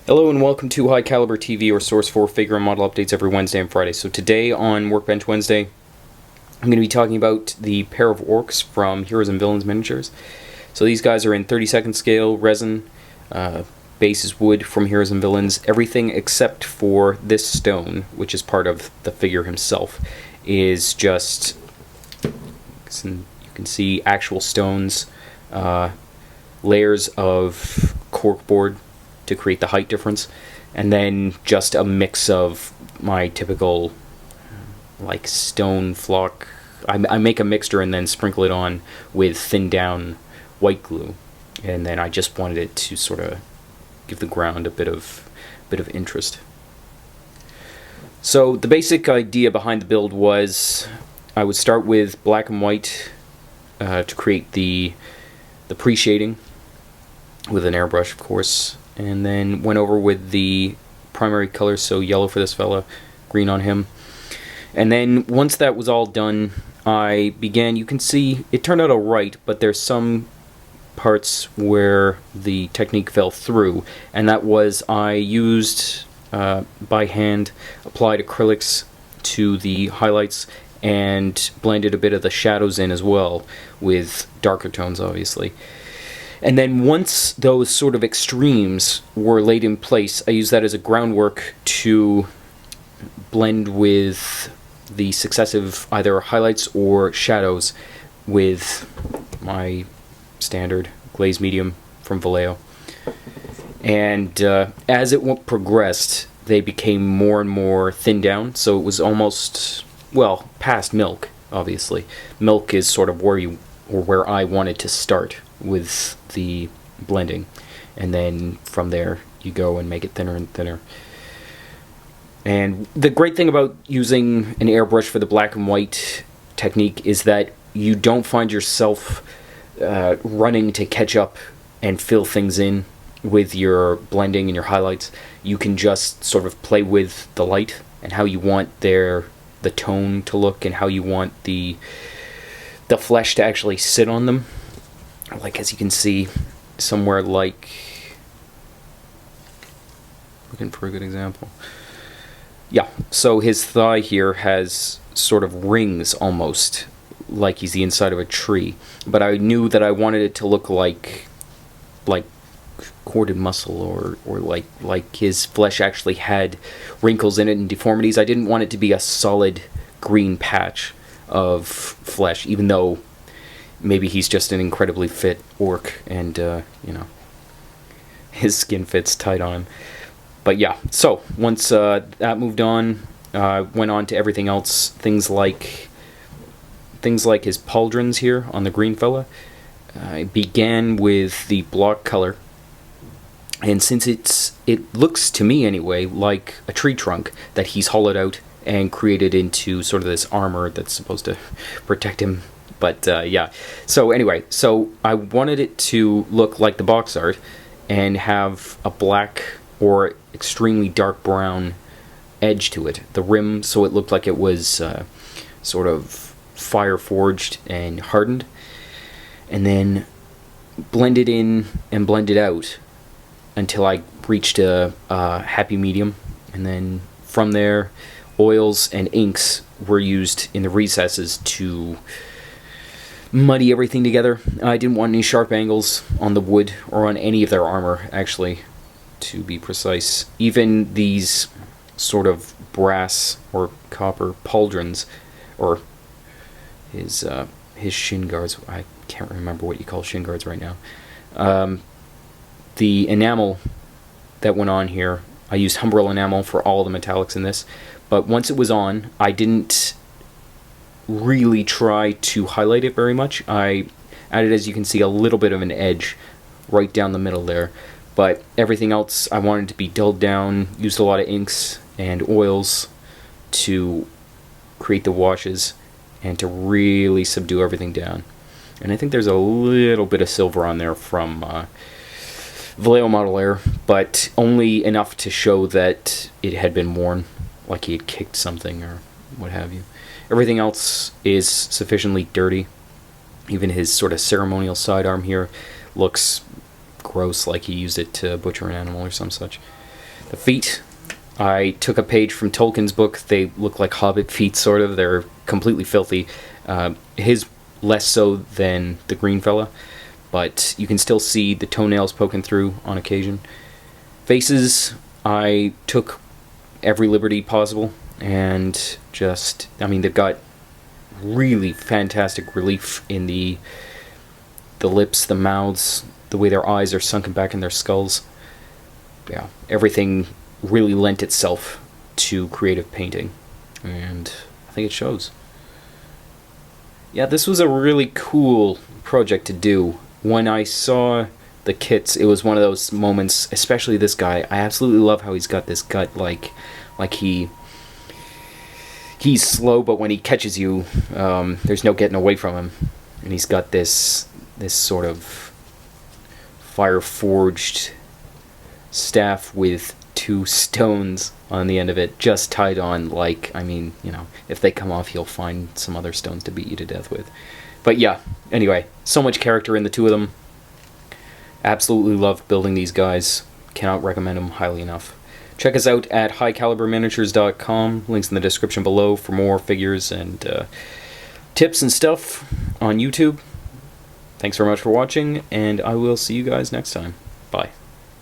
Hello and welcome to High Caliber TV, or source for figure and model updates every Wednesday and Friday. So today on Workbench Wednesday, I'm going to be talking about the pair of orcs from Heroes and Villains miniatures. So these guys are in 32nd scale resin, base is wood from Heroes and Villains. Everything except for this stone, which is part of the figure himself, is just, you can see actual stones, layers of corkboard to create the height difference, and then just a mix of my typical like stone flock. I make a mixture and then sprinkle it on with thin down white glue, and then I just wanted it to sort of give the ground a bit of interest. So the basic idea behind the build was I would start with black and white to create the pre-shading with an airbrush, of course, and then went over with the primary colors, so yellow for this fella, green on him. And then once that was all done, I began, you can see it turned out alright, but there's some parts where the technique fell through, and that was I used by hand, applied acrylics to the highlights and blended a bit of the shadows in as well with darker tones, obviously. And then once those sort of extremes were laid in place, I used that as a groundwork to blend with the successive either highlights or shadows with my standard glaze medium from Vallejo. And as it progressed, they became more and more thinned down, so it was almost, well, past milk, obviously. Milk is sort of where I wanted to start with the blending, and then from there you go and make it thinner and thinner. And the great thing about using an airbrush for the black and white technique is that you don't find yourself running to catch up and fill things in with your blending and your highlights. You can just sort of play with the light and how you want the tone to look and how you want the flesh to actually sit on them. Like, as you can see, somewhere like, looking for a good example. Yeah, so his thigh here has sort of rings almost, like he's the inside of a tree. But I knew that I wanted it to look like corded muscle, or like his flesh actually had wrinkles in it and deformities. I didn't want it to be a solid green patch of flesh, even though maybe he's just an incredibly fit orc and, his skin fits tight on him. But yeah, so once that moved on, went on to everything else. Things like his pauldrons here on the green fella. I began with the block color, and since it looks to me anyway like a tree trunk that he's hollowed out and created into sort of this armor that's supposed to protect him. But yeah, so anyway, so I wanted it to look like the box art and have a black or extremely dark brown edge to it. The rim, so it looked like it was sort of fire forged and hardened, and then blended in and blended out until I reached a happy medium. And then from there, oils and inks were used in the recesses to muddy everything together. I didn't want any sharp angles on the wood or on any of their armor, actually, to be precise. Even these sort of brass or copper pauldrons, or his shin guards. I can't remember what you call shin guards right now. The enamel that went on here, I used Humbrol enamel for all the metallics in this, but once it was on, I didn't really try to highlight it very much. I added, as you can see, a little bit of an edge right down the middle there, but everything else I wanted to be dulled down. Used a lot of inks and oils to create the washes and to really subdue everything down. And I think there's a little bit of silver on there from Vallejo Model Air, but only enough to show that it had been worn, like he had kicked something or what have you. Everything else is sufficiently dirty. Even his sort of ceremonial sidearm here looks gross, like he used it to butcher an animal or some such. The feet, I took a page from Tolkien's book. They look like hobbit feet, sort of. They're completely filthy. His less so than the green fella, but you can still see the toenails poking through on occasion. Faces, I took every liberty possible, and just, I mean, they've got really fantastic relief in the lips, the mouths, the way their eyes are sunken back in their skulls. Yeah, everything really lent itself to creative painting, and I think it shows. Yeah, this was a really cool project to do. When I saw the kits, it was one of those moments, especially this guy. I absolutely love how he's got this gut, like he's slow, but when he catches you, there's no getting away from him. And he's got this sort of fire-forged staff with 2 stones on the end of it, just tied on, like, I mean, you know, if they come off, you'll find some other stones to beat you to death with. But yeah, anyway, so much character in the 2 of them. Absolutely love building these guys. Cannot recommend them highly enough. Check us out at highcaliberminiatures.com. Links in the description below for more figures and tips and stuff on YouTube. Thanks very much for watching, and I will see you guys next time. Bye.